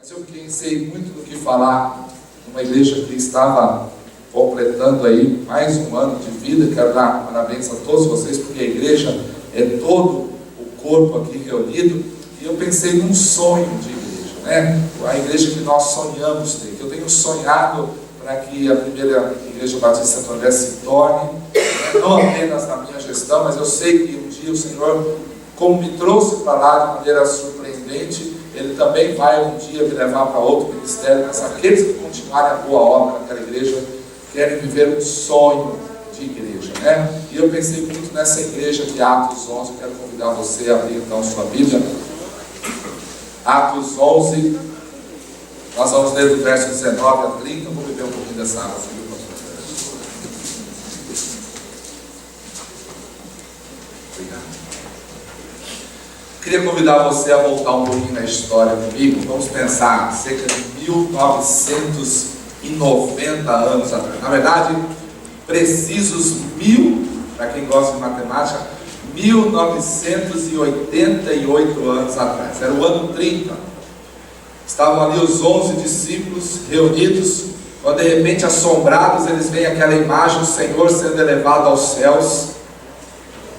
Mas eu pensei muito no que falar numa igreja que estava completando aí mais um ano de vida. Quero dar parabéns a todos vocês, porque a igreja é todo o corpo aqui reunido. E eu pensei num sonho de igreja, né? A igreja que nós sonhamos ter, que eu tenho sonhado para que a primeira igreja batista Santo André se torne, não apenas na minha gestão, mas eu sei que um dia o Senhor, como me trouxe para lá de maneira surpreendente, Ele também vai um dia me levar para outro ministério, mas aqueles que continuarem a boa obra naquela igreja querem viver um sonho de igreja, né? E eu pensei muito nessa igreja de Atos 11. Eu quero convidar você a abrir então sua Bíblia. Atos 11, nós vamos ler do verso 19 a 30. Eu vou beber um pouquinho dessa água. Obrigado. Queria convidar você a voltar um pouquinho na história comigo. Vamos pensar cerca de 1990 anos atrás. Na verdade, precisos 1000, para quem gosta de matemática, 1988 anos atrás. Era o ano 30. Estavam ali os 11 discípulos reunidos, quando de repente, assombrados, eles veem aquela imagem do Senhor sendo elevado aos céus.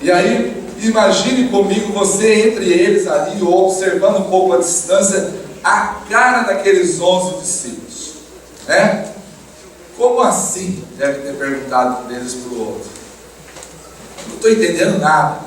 E aí, imagine comigo você entre eles ali, observando um pouco a distância, a cara daqueles 11 discípulos, né? Como assim? Deve ter perguntado um deles para o outro. Não estou entendendo nada.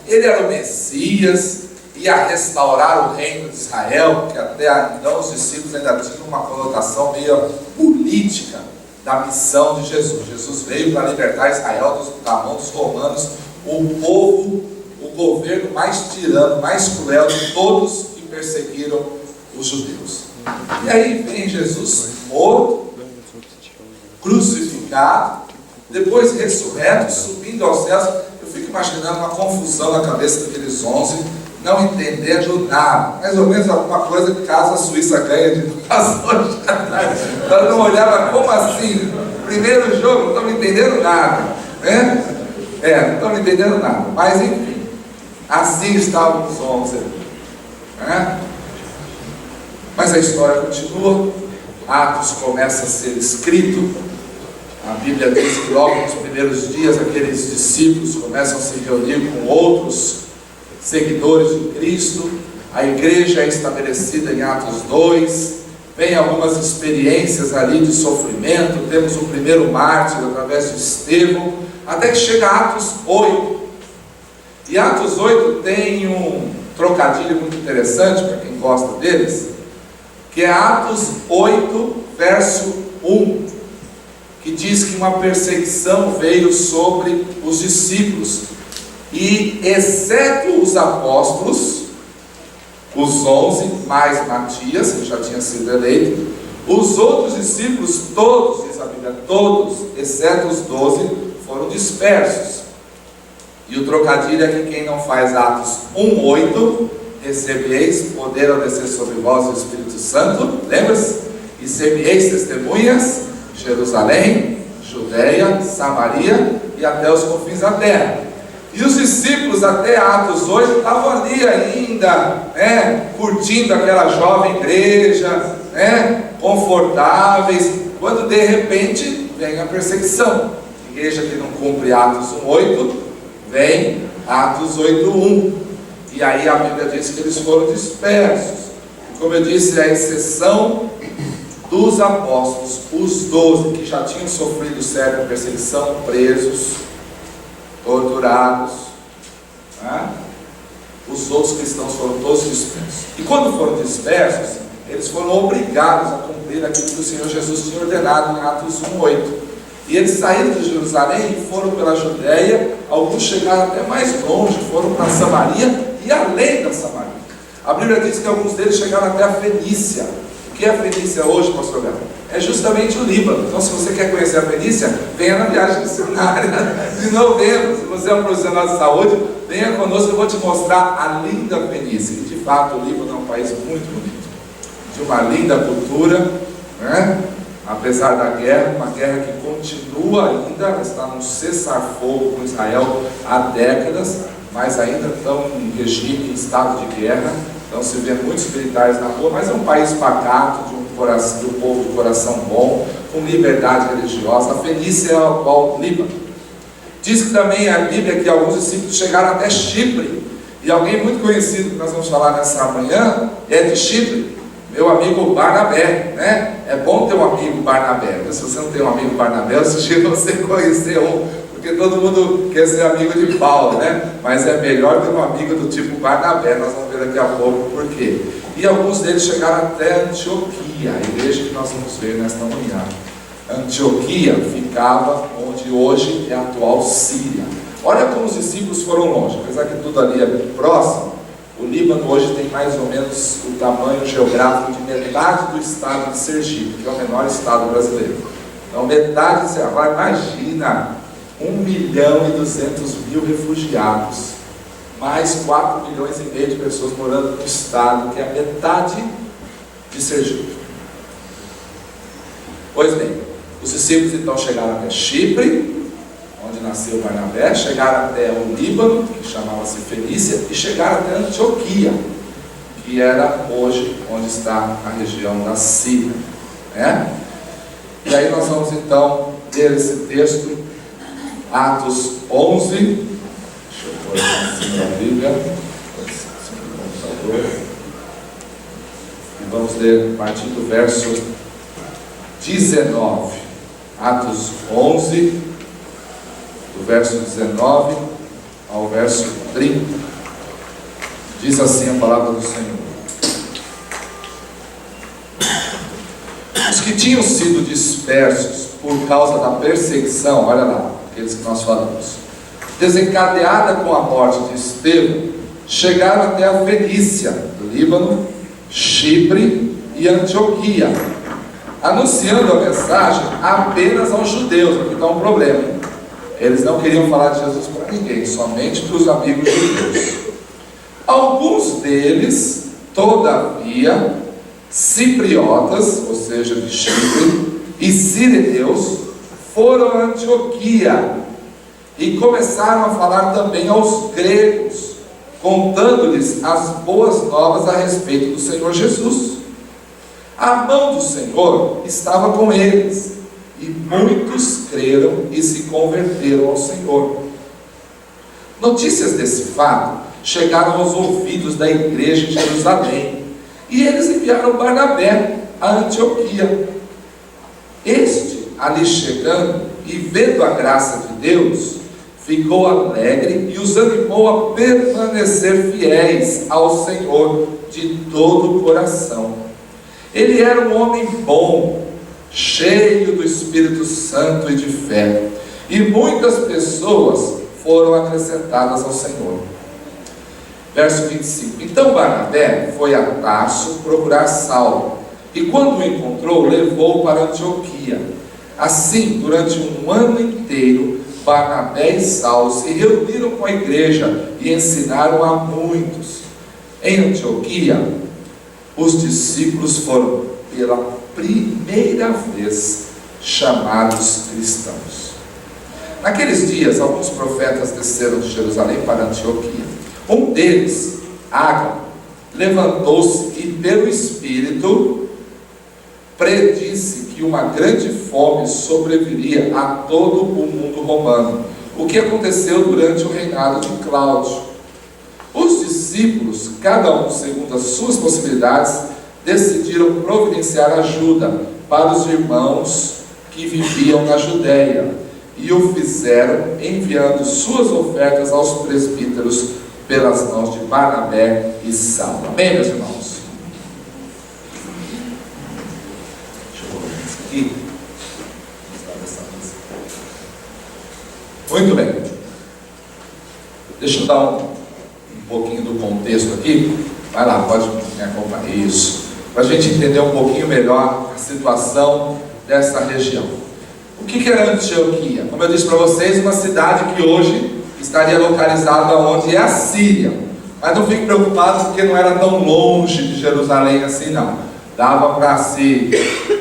Ele era o Messias, ia restaurar o reino de Israel, que até então os discípulos ainda tinham uma conotação meio política da missão de Jesus. Jesus veio para libertar Israel da mão dos romanos, o povo, o governo mais tirano, mais cruel de todos que perseguiram os judeus. E aí vem Jesus morto, crucificado, depois ressurreto, subindo aos céus. Eu fico imaginando uma confusão na cabeça daqueles 11, não entendendo nada, mais ou menos alguma coisa que caso a Suíça ganha de nós hoje. Nós não olhava, como assim? Primeiro jogo, não estamos entendendo nada, né? Não estamos entendendo nada, mas enfim, assim estavam os 11, né? Mas a história continua. Atos começa a ser escrito. A Bíblia diz que logo nos primeiros dias aqueles discípulos começam a se reunir com outros seguidores de Cristo. A igreja é estabelecida em Atos 2. Vem algumas experiências ali de sofrimento. Temos o primeiro mártir através de Estevão, até que chega a Atos 8. E Atos 8 tem um trocadilho muito interessante para quem gosta deles, que é Atos 8, verso 1, que diz que uma perseguição veio sobre os discípulos, e exceto os apóstolos, os 11, mais Matias, que já tinha sido eleito, os outros discípulos, todos, diz a Bíblia, todos, exceto os 12, foram dispersos. E o trocadilho é que quem não faz Atos 1:8, recebeis poder ao descer sobre vós o Espírito Santo, lembra-se? E ser-me-eis testemunhas, Jerusalém, Judeia, Samaria e até os confins da terra. E os discípulos até Atos 8 estavam ali ainda, curtindo aquela jovem igreja, confortáveis, quando de repente vem a perseguição. Igreja que não cumpre Atos 1:8, vem Atos 8:1. E aí a Bíblia diz que eles foram dispersos. Como eu disse, a exceção dos apóstolos, os 12 que já tinham sofrido séria perseguição, presos, torturados, os outros cristãos foram todos dispersos. E quando foram dispersos, eles foram obrigados a cumprir aquilo que o Senhor Jesus tinha ordenado em Atos 1:8. E eles saíram de Jerusalém e foram pela Judeia. Alguns chegaram até mais longe, foram para Samaria e além da Samaria. A Bíblia diz que alguns deles chegaram até a Fenícia. O que é a Fenícia hoje, pastor Gabriel? É justamente o Líbano. Então, se você quer conhecer a Fenícia, venha na viagem missionária de novembro. Se você é um profissional de saúde, venha conosco, eu vou te mostrar a linda Fenícia. E de fato, o Líbano é um país muito bonito, de uma linda cultura, apesar da guerra, uma guerra que continua ainda, está num cessar-fogo com Israel há décadas, mas ainda estão em regime, em estado de guerra. Então se vê muitos militares na rua, mas é um país pacato, de um povo de coração bom, com liberdade religiosa. A Fenícia é o Líbano. Diz que também a Bíblia que alguns discípulos chegaram até Chipre. E alguém muito conhecido que nós vamos falar nessa manhã é de Chipre, meu amigo Barnabé, né? É bom ter um amigo Barnabé. Se você não tem um amigo Barnabé, eu sugiro você conhecer um, porque todo mundo quer ser amigo de Paulo, né? Mas é melhor ter um amigo do tipo Barnabé. Nós vamos ver daqui a pouco por quê. E alguns deles chegaram até Antioquia, a igreja que nós vamos ver nesta manhã. Antioquia ficava onde hoje é a atual Síria. Olha como os discípulos foram longe, apesar que tudo ali é próximo. O Líbano hoje tem mais ou menos o tamanho geográfico de metade do estado de Sergipe, que é o menor estado brasileiro. Então metade, agora imagina, 1.200.000 refugiados, mais 4,5 milhões de pessoas morando no estado, que é a metade de Sergipe. Pois bem, os discípulos então chegaram até Chipre, onde nasceu Barnabé, chegaram até o Líbano, que chamava-se Fenícia, e chegaram até Antioquia, que era hoje onde está a região da Síria, né? E aí nós vamos então ler esse texto, Atos 11, deixa eu pôr aqui na Bíblia, e vamos ler a partir do verso 19, Atos 11, do verso 19 ao verso 30, diz assim a palavra do Senhor: Os que tinham sido dispersos por causa da perseguição, olha lá, aqueles que nós falamos, desencadeada com a morte de Estevão, chegaram até a Fenícia, Líbano, Chipre e Antioquia, anunciando a mensagem apenas aos judeus. Aqui está um problema. Eles não queriam falar de Jesus para ninguém, somente para os amigos judeus. Alguns deles, todavia, cipriotas, ou seja, de Chipre, e sireneus, foram a Antioquia e começaram a falar também aos gregos, contando-lhes as boas novas a respeito do Senhor Jesus. A mão do Senhor estava com eles, e muitos creram e se converteram ao Senhor. Notícias desse fato chegaram aos ouvidos da igreja em Jerusalém, e eles enviaram Barnabé a Antioquia. Este, ali chegando e vendo a graça de Deus, ficou alegre e os animou a permanecer fiéis ao Senhor de todo o coração. Ele era um homem bom, cheio do Espírito Santo e de fé, e muitas pessoas foram acrescentadas ao Senhor. Verso 25: Então Barnabé foi a Tarso procurar Saulo, e quando o encontrou, levou-o para Antioquia. Assim, durante um ano inteiro, Barnabé e Saulo se reuniram com a igreja e ensinaram a muitos. Em Antioquia, os discípulos foram pela primeira vez chamados cristãos. Naqueles dias, alguns profetas desceram de Jerusalém para Antioquia. Um deles, Ágabo, levantou-se e pelo Espírito predisse que uma grande fome sobreviria a todo o mundo romano, o que aconteceu durante o reinado de Cláudio. Os discípulos, cada um segundo as suas possibilidades, decidiram providenciar ajuda para os irmãos que viviam na Judéia, e o fizeram enviando suas ofertas aos presbíteros pelas mãos de Barnabé e Saulo. Amém, meus irmãos? Deixa eu colocar isso aqui. Muito bem. Deixa eu dar um pouquinho do contexto aqui. Vai lá, pode me acompanhar. Isso. Para a gente entender um pouquinho melhor a situação dessa região. O que era Antioquia? Como eu disse para vocês, uma cidade que hoje estaria localizada onde é a Síria. Mas não fique preocupado, porque não era tão longe de Jerusalém assim não. Dava para se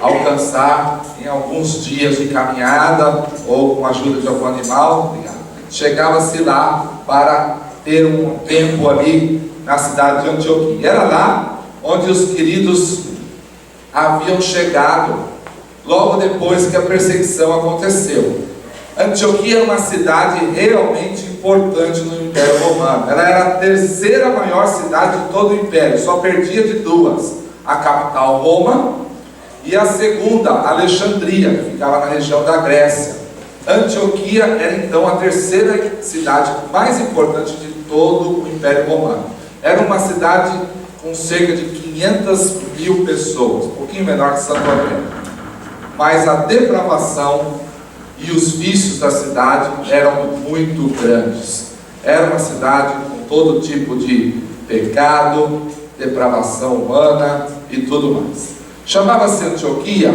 alcançar em alguns dias de caminhada, ou com a ajuda de algum animal. Chegava-se lá para ter um tempo ali na cidade de Antioquia. Era lá onde os queridos haviam chegado, logo depois que a perseguição aconteceu. Antioquia era uma cidade realmente importante no Império Romano. Ela era a terceira maior cidade de todo o Império, só perdia de duas: a capital Roma e a segunda, Alexandria, que ficava na região da Grécia. Antioquia era então a terceira cidade mais importante de todo o Império Romano. Era uma cidade com cerca de 500 mil pessoas, um pouquinho menor que Santo André. Mas a depravação e os vícios da cidade eram muito grandes. Era uma cidade com todo tipo de pecado, depravação humana e tudo mais. Chamava-se Antioquia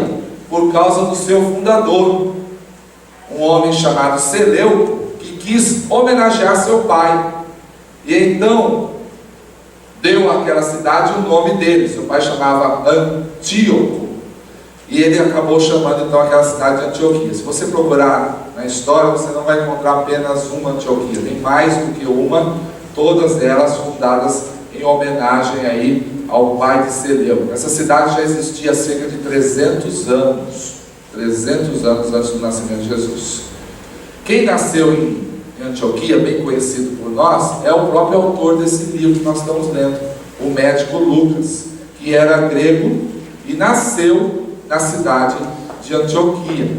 por causa do seu fundador, um homem chamado Seleuco, que quis homenagear seu pai, e então deu àquela cidade o nome dele. Seu pai chamava Antíoco, e ele acabou chamando então aquela cidade de Antioquia. Se você procurar na história, você não vai encontrar apenas uma Antioquia, tem mais do que uma, todas elas fundadas em homenagem aí ao pai de Seleuco. Essa cidade já existia há cerca de 300 anos antes do nascimento de Jesus. Quem nasceu em Antioquia, bem conhecido por nós, é o próprio autor desse livro que nós estamos lendo, o médico Lucas, que era grego e nasceu na cidade de Antioquia.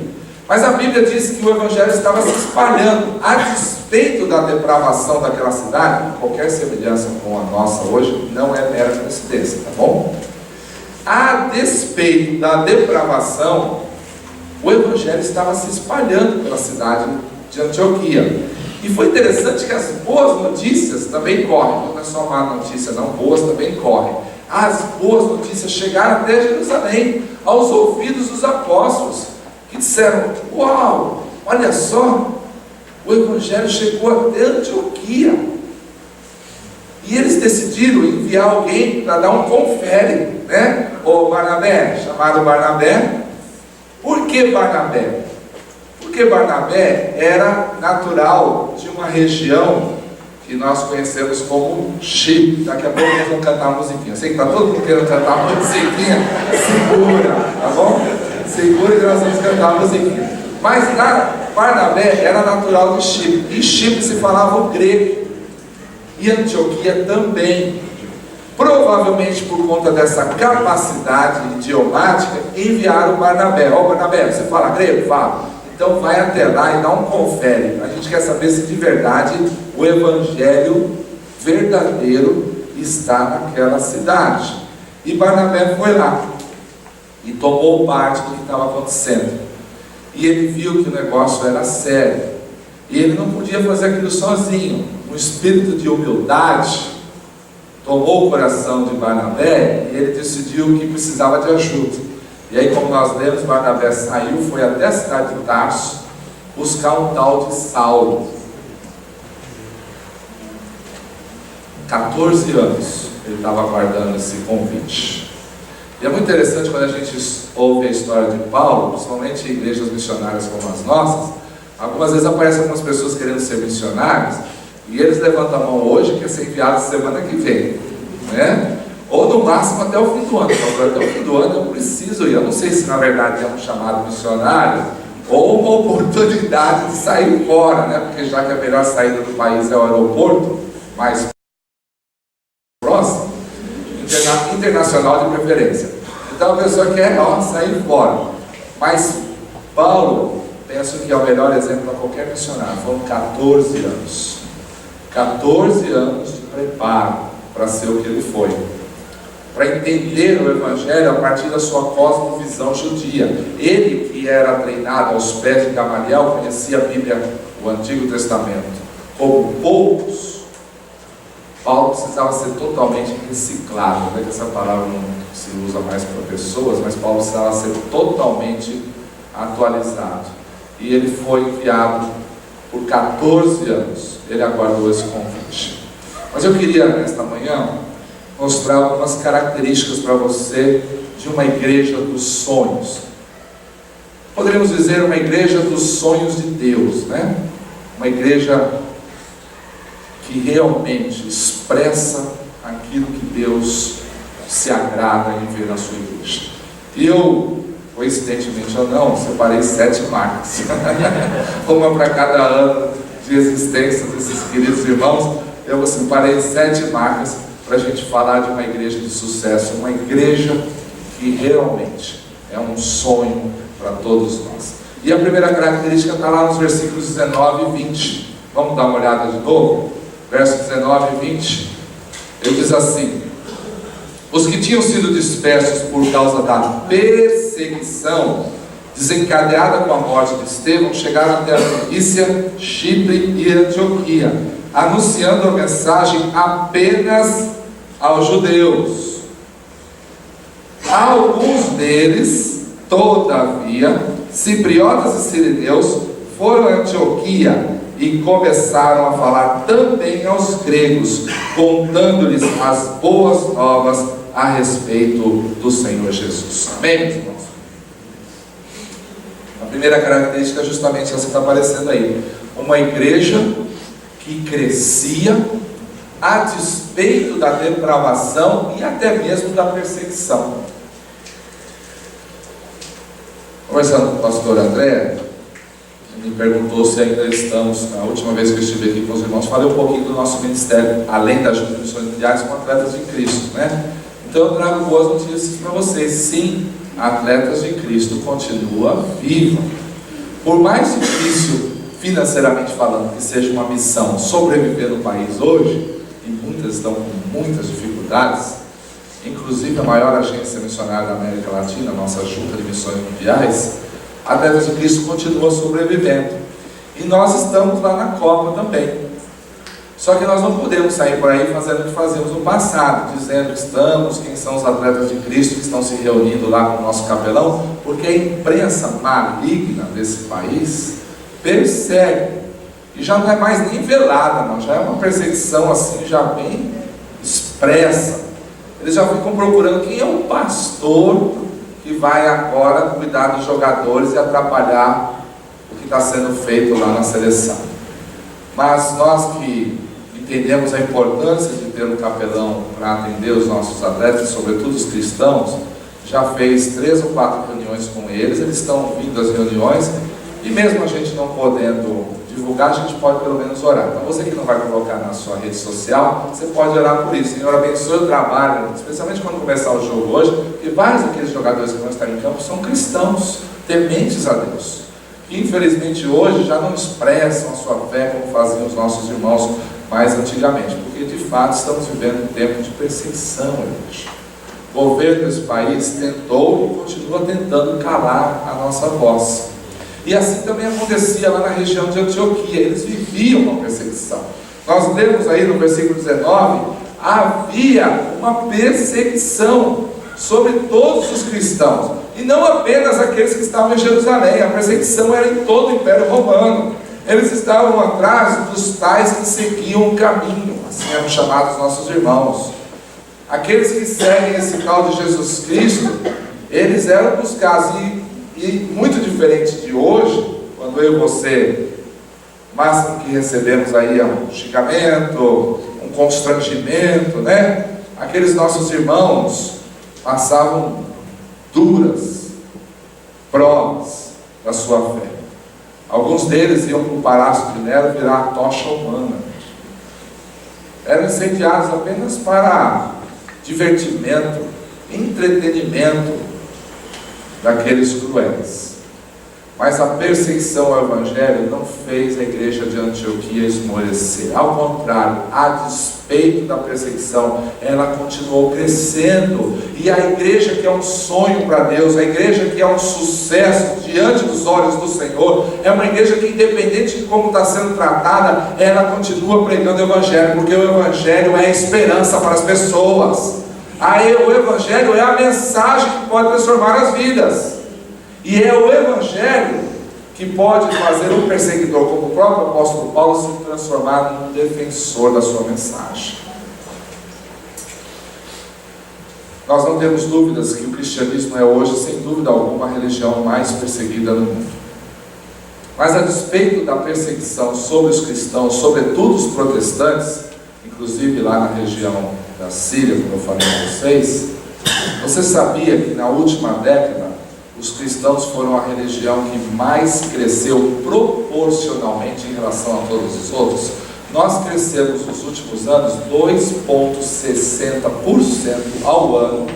Mas a Bíblia diz que o Evangelho estava se espalhando, a despeito da depravação daquela cidade. Qualquer semelhança com a nossa hoje não é mera coincidência, tá bom? A despeito da depravação, o Evangelho estava se espalhando pela cidade de Antioquia. E foi interessante que as boas notícias também correm. Não é só má notícia, não, boas também correm. As boas notícias chegaram até Jerusalém, aos ouvidos dos apóstolos, que disseram: uau, olha só, o Evangelho chegou até Antioquia. E eles decidiram enviar alguém para dar um confere, né? O Barnabé, chamado Barnabé. Por que Barnabé? Porque Barnabé era natural de uma região que nós conhecemos como Chipre. Daqui a pouco nós vamos cantar a musiquinha. Sei que está todo mundo querendo cantar a musiquinha. Segura, tá bom? Segura que nós vamos cantar a musiquinha. Mas Barnabé era natural de Chipre. E Chipre se falava o grego. E Antioquia também. Provavelmente por conta dessa capacidade idiomática, enviaram Barnabé. Ó, Barnabé, você fala grego? Fala. Então vai até lá e dá um confere. A gente quer saber se de verdade o Evangelho verdadeiro está naquela cidade. E Barnabé foi lá e tomou parte do que estava acontecendo. E ele viu que o negócio era sério. E ele não podia fazer aquilo sozinho. Um espírito de humildade tomou o coração de Barnabé e ele decidiu que precisava de ajuda. E aí, como nós lemos, Barnabé saiu, foi até a cidade de Tarso buscar um tal de Saulo. 14 anos ele estava aguardando esse convite. E é muito interessante quando a gente ouve a história de Paulo, principalmente em igrejas missionárias como as nossas. Algumas vezes aparecem algumas pessoas querendo ser missionários e eles levantam a mão hoje, quer ser enviado semana que vem, né? Ou no máximo até o fim do ano. Até o fim do ano eu preciso ir. Eu não sei se na verdade é um chamado missionário ou uma oportunidade de sair fora, né? Porque já que a melhor saída do país é o aeroporto mais próximo, internacional de preferência. Então a pessoa quer sair fora. Mas Paulo, penso que é o melhor exemplo para qualquer missionário. Foram 14 anos. 14 anos de preparo para ser o que ele foi. Para entender o Evangelho a partir da sua cosmovisão judia. Ele, que era treinado aos pés de Gamaliel, conhecia a Bíblia, o Antigo Testamento, como poucos. Paulo precisava ser totalmente reciclado. Não é que essa palavra não se usa mais para pessoas, mas Paulo precisava ser totalmente atualizado. E ele foi enviado por 14 anos. Ele aguardou esse convite. Mas eu queria, nesta manhã, mostrar algumas características para você de uma igreja dos sonhos. Poderíamos dizer uma igreja dos sonhos de Deus, né? Uma igreja que realmente expressa aquilo que Deus se agrada em ver na sua igreja. E eu, coincidentemente ou não, separei 7 marcas, uma para cada ano de existência desses queridos irmãos. Eu separei 7 marcas para a gente falar de uma igreja de sucesso, uma igreja que realmente é um sonho para todos nós. E a primeira característica está lá nos versículos 19 e 20. Vamos dar uma olhada de novo? Versos 19 e 20. Ele diz assim: os que tinham sido dispersos por causa da perseguição desencadeada com a morte de Estevão chegaram até a Fenícia, Chipre e Antioquia, anunciando a mensagem apenas aos judeus. Alguns deles, todavia, cipriotas e sirineus, foram a Antioquia e começaram a falar também aos gregos, contando-lhes as boas novas a respeito do Senhor Jesus. Amém, meus irmãos? A primeira característica é justamente essa que está aparecendo aí. Uma igreja que crescia a despeito da depravação e até mesmo da perseguição. Conversando com o pastor André, ele me perguntou se ainda estamos, na última vez que eu estive aqui com os irmãos, falei um pouquinho do nosso ministério, além das missões mundiais, com Atletas de Cristo, né? Então eu trago boas notícias para vocês. Sim, Atletas de Cristo continua viva. Por mais difícil, financeiramente falando, que seja uma missão sobreviver no país hoje, e muitas estão com muitas dificuldades, inclusive a maior agência missionária da América Latina, a nossa Junta de Missões Mundiais, a Atletas de Cristo continua sobrevivendo. E nós estamos lá na Copa também. Só que nós não podemos sair por aí fazendo o que fazíamos no passado, dizendo que estamos, quem são os Atletas de Cristo que estão se reunindo lá com o nosso capelão, porque a imprensa maligna desse país persegue. E já não é mais nem velada, não. Já é uma perseguição assim, já bem expressa. Eles já ficam procurando quem é o pastor que vai agora cuidar dos jogadores e atrapalhar o que está sendo feito lá na seleção. Mas nós que entendemos a importância de ter um capelão para atender os nossos atletas, sobretudo os cristãos, já fez 3 ou 4 reuniões com eles. Eles estão vindo às reuniões, e mesmo a gente não podendo divulgar, a gente pode pelo menos orar. Então você que não vai colocar na sua rede social, você pode orar por isso. Senhor, abençoe o trabalho, especialmente quando começar o jogo hoje, e vários daqueles jogadores que vão estar em campo são cristãos, tementes a Deus, que infelizmente hoje já não expressam a sua fé como faziam os nossos irmãos mais antigamente, porque de fato estamos vivendo um tempo de perseguição, igreja. O governo desse país tentou e continua tentando calar a nossa voz. E assim também acontecia lá na região de Antioquia. Eles viviam uma perseguição. Nós lemos aí no versículo 19, havia uma perseguição sobre todos os cristãos, e não apenas aqueles que estavam em Jerusalém. A perseguição era em todo o Império Romano. Eles estavam atrás dos tais que seguiam o caminho, assim eram chamados nossos irmãos. Aqueles que seguem esse tal de Jesus Cristo, eles eram buscados, e muito diferente de hoje, quando eu e você, o máximo que recebemos aí é um xingamento, um constrangimento, né? Aqueles nossos irmãos passavam duras provas da sua fé. Alguns deles iam para o Palácio de Nero virar a tocha humana. Eram incendiados apenas para divertimento, entretenimento daqueles cruéis. Mas a perseguição ao Evangelho não fez a igreja de Antioquia esmorecer. Ao contrário, a despeito da perseguição, ela continuou crescendo. E a igreja que é um sonho para Deus, a igreja que é um sucesso diante dos olhos do Senhor, é uma igreja que, independente de como está sendo tratada, ela continua pregando o Evangelho, porque o Evangelho é a esperança para as pessoas. Aí o Evangelho é a mensagem que pode transformar as vidas. E é o Evangelho que pode fazer um perseguidor, como o próprio apóstolo Paulo, se transformar num defensor da sua mensagem. Nós não temos dúvidas que o cristianismo é hoje, sem dúvida alguma, a religião mais perseguida no mundo. Mas a despeito da perseguição sobre os cristãos, sobretudo os protestantes, inclusive lá na região da Síria, como eu falei para vocês. Você sabia que na última década os cristãos foram a religião que mais cresceu proporcionalmente em relação a todos os outros? Nós crescemos nos últimos anos 2,60% ao ano,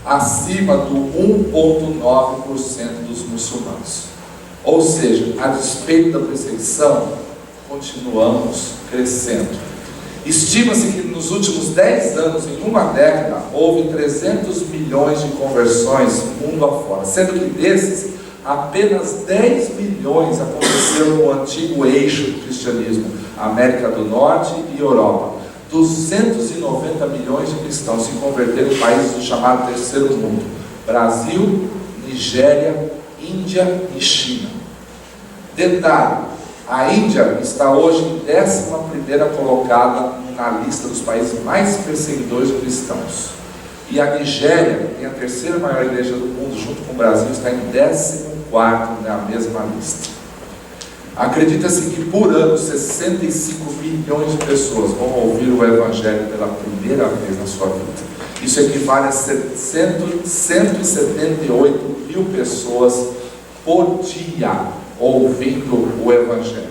acima do 1,9% dos muçulmanos. Ou seja, a despeito da perseguição, continuamos crescendo. Estima-se que nos últimos 10 anos, em uma década, houve 300 milhões de conversões mundo afora, sendo que desses, apenas 10 milhões aconteceram no antigo eixo do cristianismo, América do Norte e Europa. 290 milhões de cristãos se converteram em países do chamado terceiro mundo: Brasil, Nigéria, Índia e China. Detalhe: a Índia está hoje em 11ª colocada na lista dos países mais perseguidores de cristãos. E a Nigéria, que tem a terceira maior igreja do mundo, junto com o Brasil, está em 14º na mesma lista. Acredita-se que por ano 65 milhões de pessoas vão ouvir o Evangelho pela primeira vez na sua vida. Isso equivale a 178 mil pessoas por dia ouvindo o Evangelho.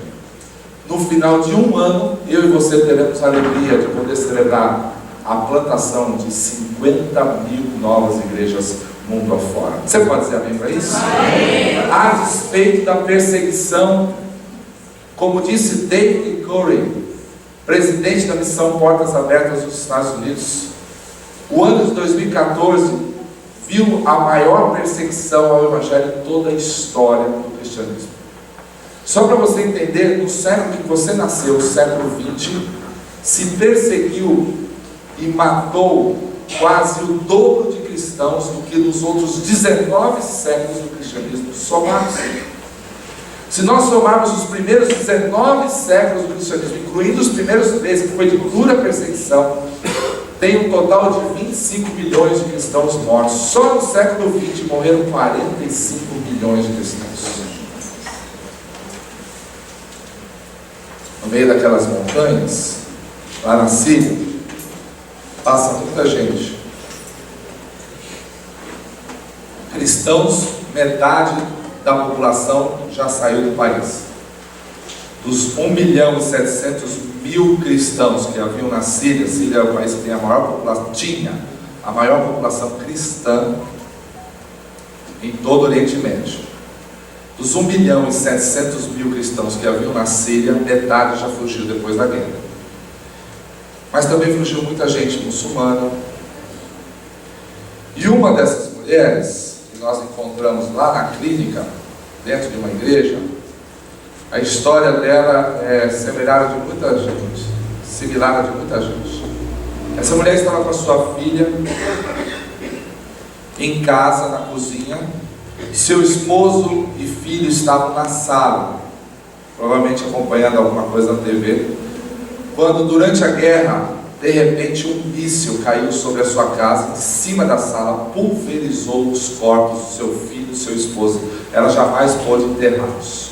No final de um ano, eu e você teremos a alegria de poder celebrar a plantação de 50 mil novas igrejas mundo afora. Você pode dizer amém para isso? Amém. A despeito da perseguição, como disse David Curry, presidente da missão Portas Abertas dos Estados Unidos, o ano de 2014 viu a maior perseguição ao Evangelho em toda a história do cristianismo. Só para você entender, no século que você nasceu, o século XX, se perseguiu e matou quase o dobro de cristãos do que nos outros 19 séculos do cristianismo somados. Se nós somarmos os primeiros 19 séculos do cristianismo, incluindo os primeiros 3, que foi de dura perseguição, tem um total de 25 milhões de cristãos mortos. Só no século XX morreram 45 milhões de cristãos. No meio daquelas montanhas, lá na Síria, passa muita gente. Cristãos, metade da população já saiu do país. Dos 1.700.000 cristãos que haviam na Síria, Síria é o país que tem a maior população, tinha a maior população cristã em todo o Oriente Médio. Dos 1.700.000 cristãos que haviam na Síria, metade já fugiu depois da guerra. Mas também fugiu muita gente muçulmana. E uma dessas mulheres, que nós encontramos lá na clínica, dentro de uma igreja, a história dela é similar a de muita gente. Essa mulher estava com a sua filha em casa, na cozinha. Seu esposo e filho estavam na sala, provavelmente acompanhando alguma coisa na TV, quando durante a guerra, de repente um míssil caiu sobre a sua casa, em cima da sala, pulverizou os corpos do seu filho e do seu esposo. Ela jamais pôde enterrá-los.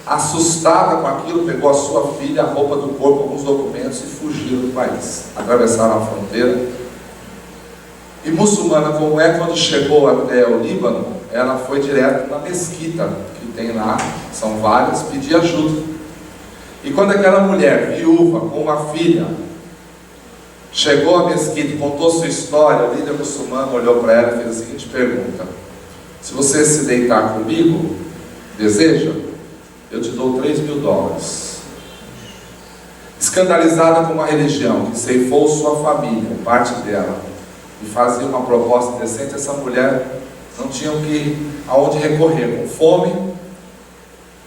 Assustada com aquilo, pegou a sua filha, a roupa do corpo, alguns documentos e fugiu do país. Atravessaram a fronteira. E muçulmana como é, quando chegou até o Líbano, ela foi direto na mesquita que tem lá, são várias, pedir ajuda. E quando aquela mulher, viúva, com uma filha, chegou à mesquita e contou sua história, o líder muçulmano olhou para ela e fez a seguinte pergunta: se você se deitar comigo, deseja? Eu te dou $3.000. Escandalizada com uma religião que ceifou sua família, parte dela, e fazia uma proposta decente, essa mulher não tinha aonde recorrer, com fome,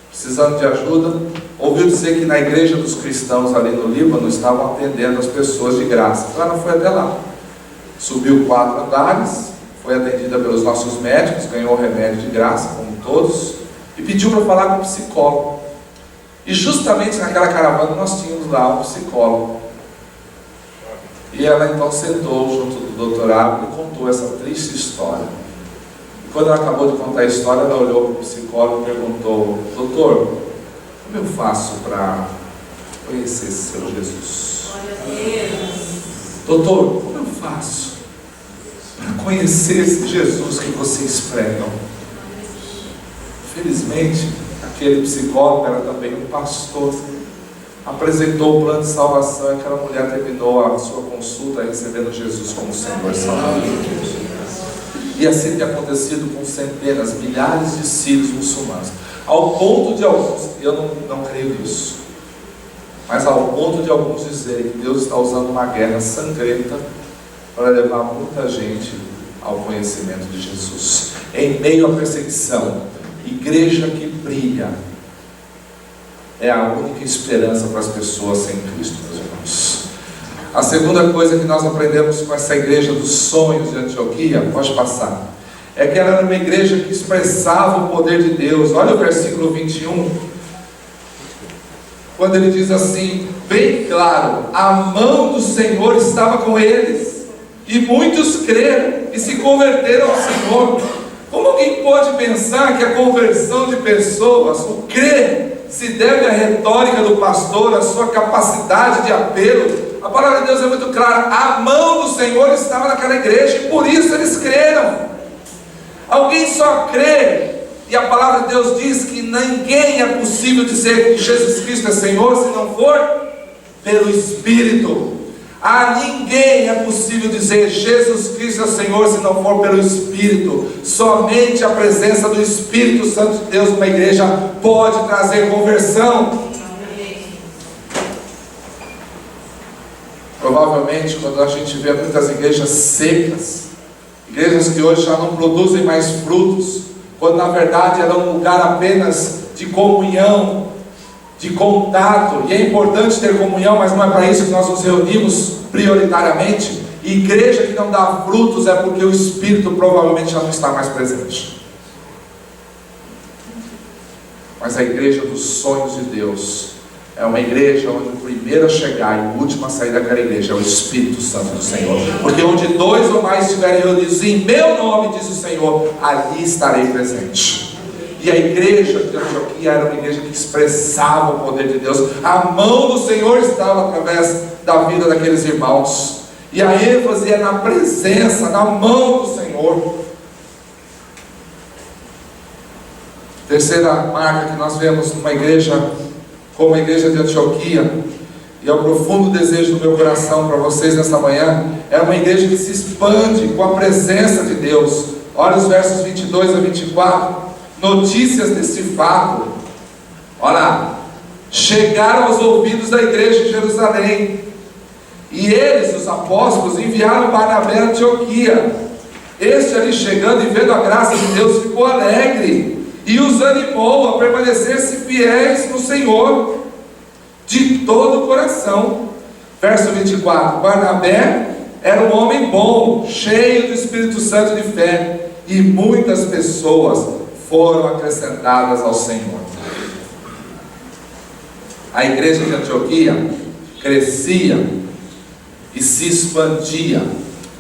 precisando de ajuda. Ouviu dizer que na igreja dos cristãos ali no Líbano estavam atendendo as pessoas de graça. Então ela foi até lá, subiu 4 andares, foi atendida pelos nossos médicos, ganhou remédio de graça, como todos, e pediu para falar com um psicólogo. E justamente naquela caravana nós tínhamos lá um psicólogo. E ela então sentou junto do Dr. Abel e contou essa triste história. E quando ela acabou de contar a história, ela olhou para o psicólogo e perguntou: doutor, como eu faço para conhecer esse seu Jesus? doutor, como eu faço para conhecer esse Jesus que vocês pregam? Felizmente, aquele psicólogo era também um pastor, apresentou o plano de salvação, e aquela mulher terminou a sua consulta recebendo Jesus como Senhor e Salvador. E assim tem acontecido com centenas, milhares de sírios muçulmanos, ao ponto de alguns, eu não creio nisso, mas ao ponto de alguns dizerem que Deus está usando uma guerra sangrenta para levar muita gente ao conhecimento de Jesus. Em meio à perseguição, igreja que brilha é a única esperança para as pessoas sem Cristo, meus irmãos. A segunda coisa que nós aprendemos com essa igreja dos sonhos de Antioquia, pode passar, é que ela era uma igreja que expressava o poder de Deus. Olha o versículo 21, quando ele diz assim, bem claro: a mão do Senhor estava com eles, e muitos creram e se converteram ao Senhor. Como alguém pode pensar que a conversão de pessoas, o crer, se deve à retórica do pastor, à sua capacidade de apelo? A palavra de Deus é muito clara: a mão do Senhor estava naquela igreja, e por isso eles creram. Alguém só crê, e a palavra de Deus diz que ninguém é possível dizer que Jesus Cristo é Senhor se não for pelo Espírito. A ninguém é possível dizer Jesus Cristo é Senhor se não for pelo Espírito. Somente a presença do Espírito Santo de Deus numa igreja pode trazer conversão. Provavelmente, quando a gente vê muitas igrejas secas, igrejas que hoje já não produzem mais frutos, quando na verdade era um lugar apenas de comunhão, de contato, e é importante ter comunhão, mas não é para isso que nós nos reunimos prioritariamente. Igreja que não dá frutos é porque o Espírito provavelmente já não está mais presente. Mas a igreja dos sonhos de Deus é uma igreja onde o primeiro a chegar e o último a sair daquela igreja é o Espírito Santo do Senhor. Porque onde dois ou mais estiverem reunidos em meu nome, diz o Senhor, ali estarei presente. E a igreja de Antioquia era uma igreja que expressava o poder de Deus. A mão do Senhor estava através da vida daqueles irmãos. E a ênfase é na presença, na mão do Senhor. Terceira marca que nós vemos numa igreja como a igreja de Antioquia, e é o profundo desejo do meu coração para vocês nesta manhã, é uma igreja que se expande com a presença de Deus. Olha os versos 22 a 24. Notícias desse fato, olha lá, chegaram aos ouvidos da igreja de Jerusalém, e eles, os apóstolos, enviaram Barnabé a Antioquia. Este ali chegando e vendo a graça de Deus ficou alegre, e os animou a permanecer-se fiéis no Senhor de todo o coração. Verso 24, Barnabé era um homem bom, cheio do Espírito Santo de fé, e muitas pessoas foram acrescentadas ao Senhor. A igreja de Antioquia crescia e se expandia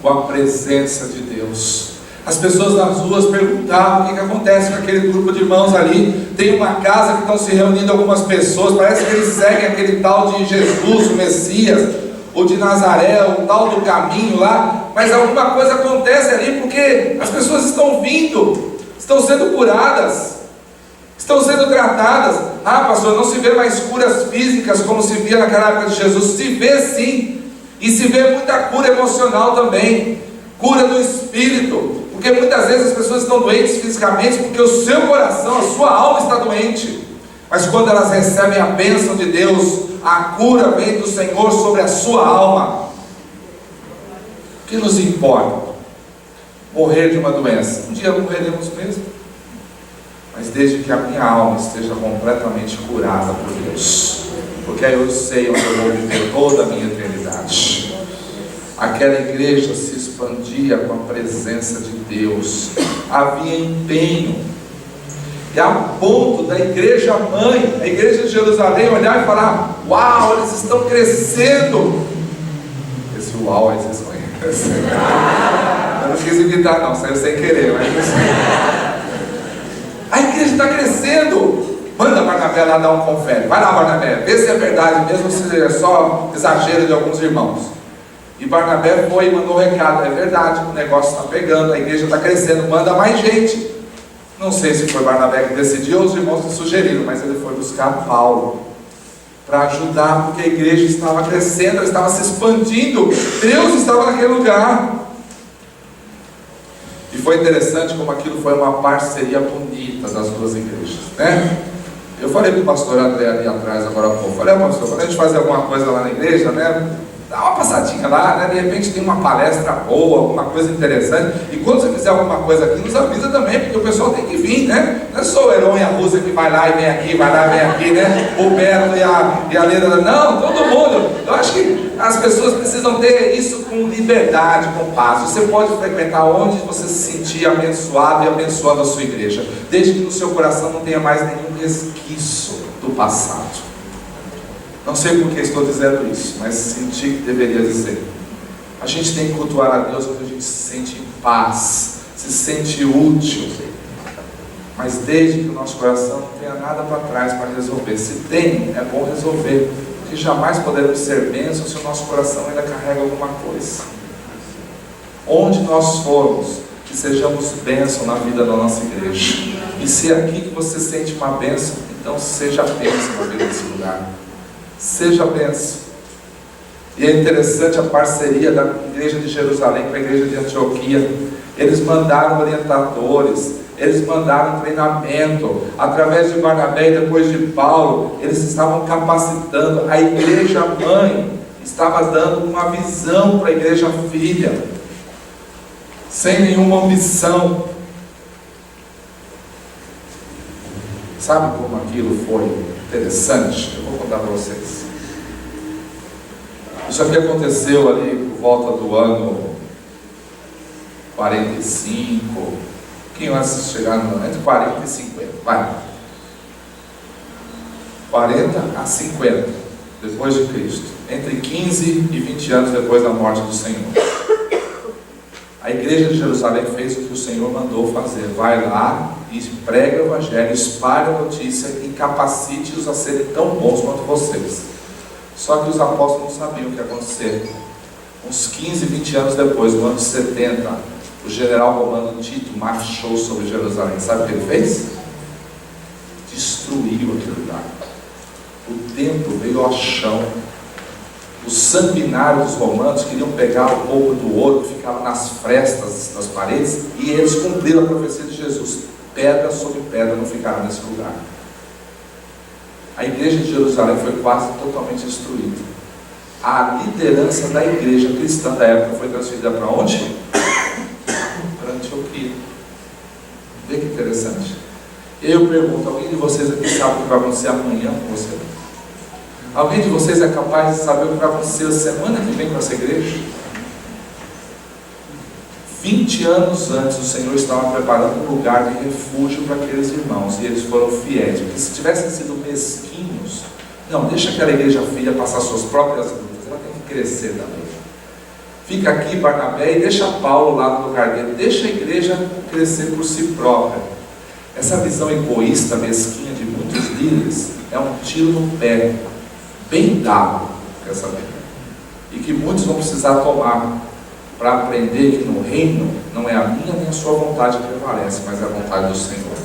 com a presença de Deus. As pessoas nas ruas perguntavam o que acontece com aquele grupo de irmãos ali. Tem uma casa que estão se reunindo algumas pessoas, parece que eles seguem aquele tal de Jesus, o Messias, o de Nazaré, o tal do caminho lá, mas alguma coisa acontece ali, porque as pessoas estão vindo, estão sendo curadas, estão sendo tratadas. Ah, pastor, não se vê mais curas físicas como se via naquela época de Jesus. Se vê sim, e se vê muita cura emocional também, cura do espírito, porque muitas vezes as pessoas estão doentes fisicamente porque o seu coração, a sua alma está doente, mas quando elas recebem a bênção de Deus, a cura vem do Senhor sobre a sua alma. O que nos importa? Morrer de uma doença. Um dia morreremos mesmo, mas desde que a minha alma esteja completamente curada por Deus, porque aí eu sei onde eu vou viver toda a minha eternidade. Aquela igreja se expandia com a presença de Deus, havia empenho, e a ponto da igreja mãe, a igreja de Jerusalém, olhar e falar: uau, eles estão crescendo. Esse uau aí vocês conhecem. Eu não quis imitar não, saiu sem querer, mas a igreja está crescendo. Manda Barnabé lá dar um confere. Vai lá, Barnabé, vê se é verdade mesmo, ou se é só exagero de alguns irmãos. E Barnabé foi e mandou um recado: é verdade, o negócio está pegando, a igreja está crescendo, manda mais gente. Não sei se foi Barnabé que decidiu ou os irmãos que sugeriram, mas ele foi buscar Paulo para ajudar, porque a igreja estava crescendo, ela estava se expandindo, Deus estava naquele lugar. E foi interessante como aquilo foi uma parceria bonita das duas igrejas, né? Eu falei para o pastor André ali atrás agora há pouco, falei: pastor, quando a gente fazer alguma coisa lá na igreja, né, dá uma passadinha lá, né? De repente tem uma palestra boa, alguma coisa interessante. E quando você fizer alguma coisa aqui, nos avisa também, porque o pessoal tem que vir, né? Não é só o Heron e a Rússia que vai lá e vem aqui, vai lá e vem aqui, né? O Beto e a Leda. Não, todo mundo. Eu acho que as pessoas precisam ter isso com liberdade, com paz. Você pode frequentar onde você se sentir abençoado e abençoando a sua igreja, desde que no seu coração não tenha mais nenhum resquício do passado. Não sei por que estou dizendo isso, mas senti que deveria dizer. A gente tem que cultuar a Deus quando a gente se sente em paz, se sente útil. Mas desde que o nosso coração não tenha nada para trás para resolver. Se tem, é bom resolver, porque jamais poderemos ser bênçãos se o nosso coração ainda carrega alguma coisa. Onde nós formos, que sejamos bênção na vida da nossa igreja. E se é aqui que você sente uma bênção, então seja bênção na vida desse lugar. Seja bênção. E é interessante a parceria da igreja de Jerusalém com a igreja de Antioquia. Eles mandaram orientadores, eles mandaram treinamento. Através de Barnabé e depois de Paulo, eles estavam capacitando. A igreja mãe estava dando uma visão para a igreja filha, sem nenhuma omissão. Sabe como aquilo foi interessante? Eu vou contar para vocês. Isso aqui aconteceu ali por volta do ano 45, um pouquinho antes de chegar no entre 40 e 50, vai. 40 a 50 depois de Cristo, entre 15 e 20 anos depois da morte do Senhor. A igreja de Jerusalém fez o que o Senhor mandou fazer: vai lá e prega o evangelho, espalhe a notícia e capacite-os a serem tão bons quanto vocês. Só que os apóstolos não sabiam o que ia acontecer. Uns 15, 20 anos depois, no ano 70, o general romano Tito marchou sobre Jerusalém. Sabe o que ele fez? Destruiu aquele lugar. O templo veio ao chão. Os sanguinários dos romanos queriam pegar um pouco do ouro que ficava nas frestas das paredes, e eles cumpriram a profecia de Jesus: pedra sobre pedra não ficaram nesse lugar. A igreja de Jerusalém foi quase totalmente destruída. A liderança da igreja cristã da época foi transferida para onde? Para Antioquia. Vê que interessante. Eu pergunto: alguém de vocês aqui sabe o que vai acontecer amanhã com você? Alguém de vocês é capaz de saber o que vai acontecer a semana que vem com essa igreja? 20 anos antes, o Senhor estava preparando um lugar de refúgio para aqueles irmãos, e eles foram fiéis. Porque se tivessem sido mesquinhos, não, deixa aquela igreja filha passar suas próprias lutas, ela tem que crescer também. Fica aqui Barnabé e deixa Paulo lá no lugar dele, deixa a igreja crescer por si própria. Essa visão egoísta, mesquinha de muitos líderes é um tiro no pé, bem dado, quer saber? E que muitos vão precisar tomar para aprender que no reino não é a minha nem a sua vontade que prevalece, mas é a vontade do Senhor.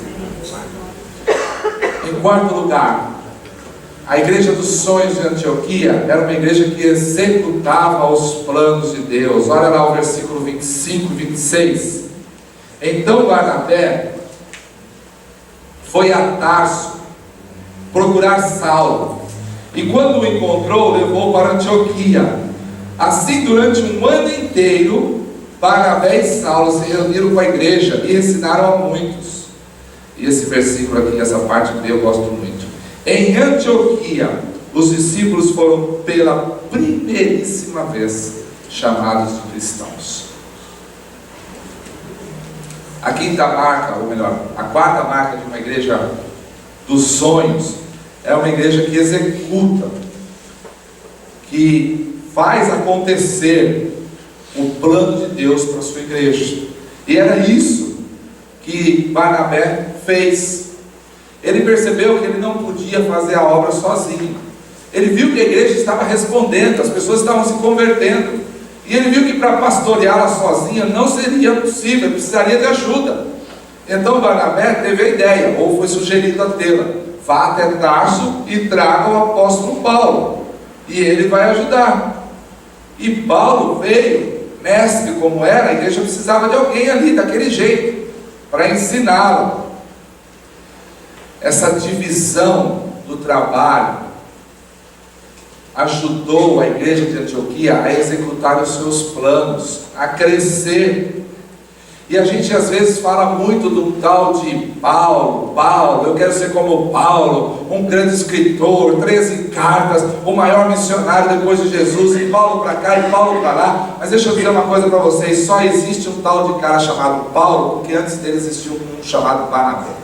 Em quarto lugar, a igreja dos sonhos de Antioquia era uma igreja que executava os planos de Deus. Olha lá o versículo 25 e 26. Então Barnabé foi a Tarso procurar Saulo, e quando o encontrou, levou para Antioquia. Assim, durante um ano inteiro, Barnabé e Saulo se reuniram com a igreja e ensinaram a muitos. E esse versículo aqui, essa parte B, eu gosto muito. Em Antioquia, os discípulos foram pela primeiríssima vez chamados de cristãos. A quinta marca, ou melhor, a quarta marca de uma igreja dos sonhos é uma igreja que executa, que faz acontecer o plano de Deus para a sua igreja. E era isso que Barnabé fez. Ele percebeu que ele não podia fazer a obra sozinho. Ele viu que a igreja estava respondendo, as pessoas estavam se convertendo. E ele viu que para pastoreá-la sozinha não seria possível, precisaria de ajuda. Então Barnabé teve a ideia, ou foi sugerido a tê-la: vá até Tarso e traga o apóstolo Paulo, e ele vai ajudar. E Paulo veio, mestre como era, a igreja precisava de alguém ali, daquele jeito, para ensiná-lo. Essa divisão do trabalho ajudou a igreja de Antioquia a executar os seus planos, a crescer. E a gente às vezes fala muito do tal de Paulo, eu quero ser como Paulo, um grande escritor, 13 cartas, o maior missionário depois de Jesus, e Paulo para cá e Paulo para lá. Mas deixa eu dizer uma coisa para vocês: só existe um tal de cara chamado Paulo, porque antes dele existiu um chamado Barnabé.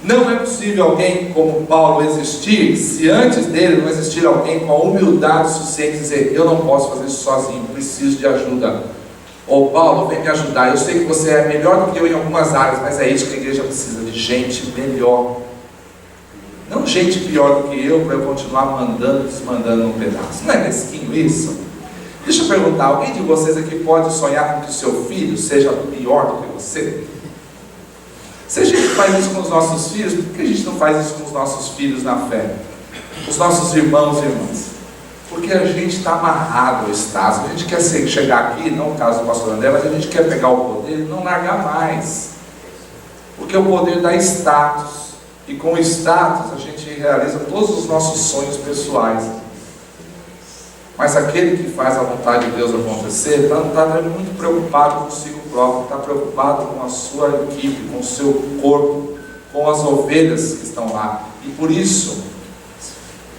Não é possível alguém como Paulo existir se antes dele não existir alguém com a humildade suficiente de dizer: eu não posso fazer isso sozinho, preciso de ajuda. Ou Paulo, vem me ajudar, eu sei que você é melhor do que eu em algumas áreas, mas é isso que a igreja precisa, de gente melhor. Não gente pior do que eu, para eu continuar mandando e desmandando um pedaço. Não é mesquinho isso? Deixa eu perguntar: alguém de vocês aqui pode sonhar com que o seu filho seja pior do que você? Se a gente faz isso com os nossos filhos, por que a gente não faz isso com os nossos filhos na fé? Os nossos irmãos e irmãs? Porque a gente está amarrado ao status. A gente quer chegar aqui, não o caso do pastor André, mas a gente quer pegar o poder e não largar mais. Porque o poder dá status. E com o status a gente realiza todos os nossos sonhos pessoais. Mas aquele que faz a vontade de Deus acontecer, não está muito preocupado consigo próprio, está preocupado com a sua equipe, com o seu corpo, com as ovelhas que estão lá. E por isso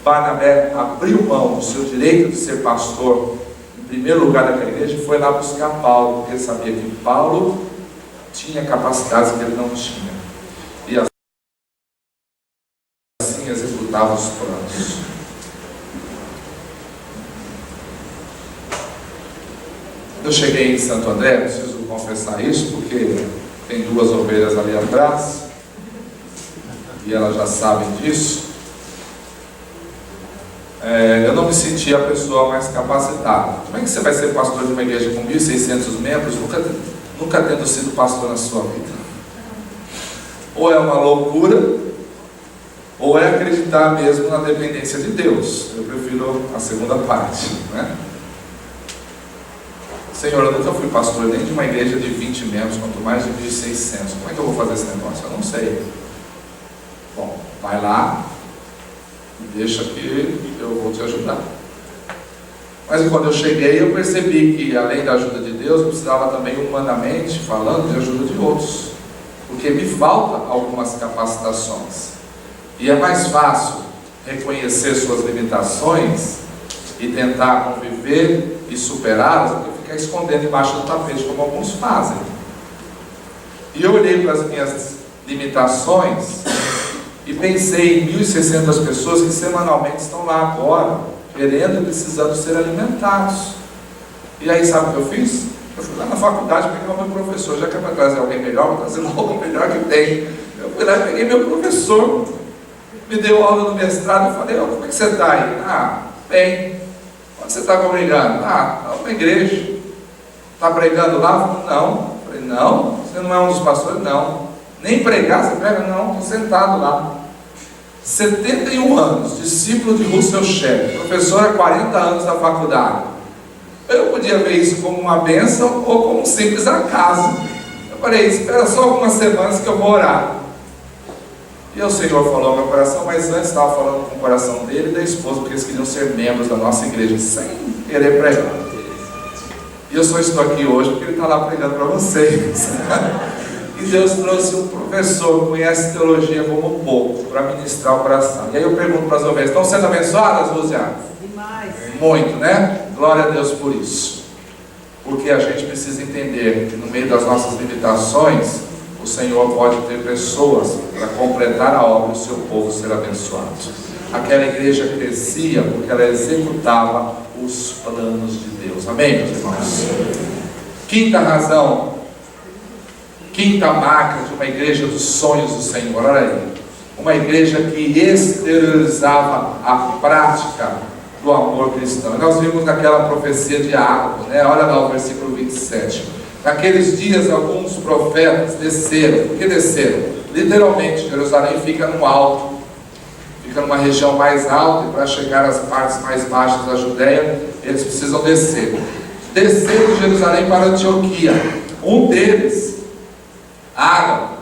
Barnabé abriu mão do seu direito de ser pastor em primeiro lugar daquela igreja e foi lá buscar Paulo, porque ele sabia que Paulo tinha capacidades que ele não tinha, e assim executava os planos. Eu cheguei em Santo André, preciso confessar isso, porque tem 2 ovelhas ali atrás e elas já sabem disso. Eu não me senti a pessoa mais capacitada. Como é que você vai ser pastor de uma igreja com 1.600 membros, nunca tendo sido pastor na sua vida? Ou é uma loucura, ou é acreditar mesmo na dependência de Deus. Eu prefiro a segunda parte, né? Senhor, eu nunca fui pastor nem de uma igreja de 20 membros, quanto mais de 1.600. Como é que eu vou fazer esse negócio? Eu não sei. Bom, vai lá, deixa que eu vou te ajudar. Mas quando eu cheguei, eu percebi que além da ajuda de Deus, eu precisava também humanamente falando de ajuda de outros, porque me falta algumas capacitações, e é mais fácil reconhecer suas limitações e tentar conviver e superá-las do que ficar escondendo embaixo do tapete, como alguns fazem. E eu olhei para as minhas limitações e pensei em 1.600 pessoas que semanalmente estão lá agora, querendo e precisando ser alimentados. E aí sabe o que eu fiz? Eu fui lá na faculdade pegar o meu professor. Já que é para trazer alguém melhor, vou trazer o melhor que tem. Eu fui lá e peguei meu professor, me deu aula no mestrado. Eu falei: como é que você está aí? Bem. Onde você está congregando? Numa igreja. Está pregando lá? Eu falei: não. Eu falei: não, você não é um dos pastores? Não. Nem pregar você prega? Não, estou sentado lá. 71 anos, discípulo de Russell Shedd, professor há 40 anos da faculdade. Eu podia ver isso como uma bênção ou como um simples acaso. Eu falei: espera só algumas semanas que eu vou orar. E o Senhor falou ao meu coração, mas antes estava falando com o coração dele e da esposa, porque eles queriam ser membros da nossa igreja, sem querer pregar. E eu só estou aqui hoje porque ele está lá pregando para vocês. E Deus trouxe um professor que conhece teologia como pouco, para ministrar o coração. E aí eu pergunto para as ovelhas: estão sendo abençoadas, Luziana? Demais. Muito, né? Glória a Deus por isso. Porque a gente precisa entender que no meio das nossas limitações, o Senhor pode ter pessoas para completar a obra e o seu povo ser abençoado. Aquela igreja crescia porque ela executava os planos de Deus. Amém, meus irmãos? Quinta razão, quinta marca de uma igreja dos sonhos do Senhor. Olha aí. Uma igreja que exteriorizava a prática do amor cristão. E nós vimos naquela profecia de Ágabo, né? Olha lá o versículo 27. Naqueles dias alguns profetas desceram. Por que desceram? Literalmente, Jerusalém fica no alto, fica numa região mais alta, e para chegar às partes mais baixas da Judéia, eles precisam descer. Desceram de Jerusalém para Antioquia. Um deles, Ágabo,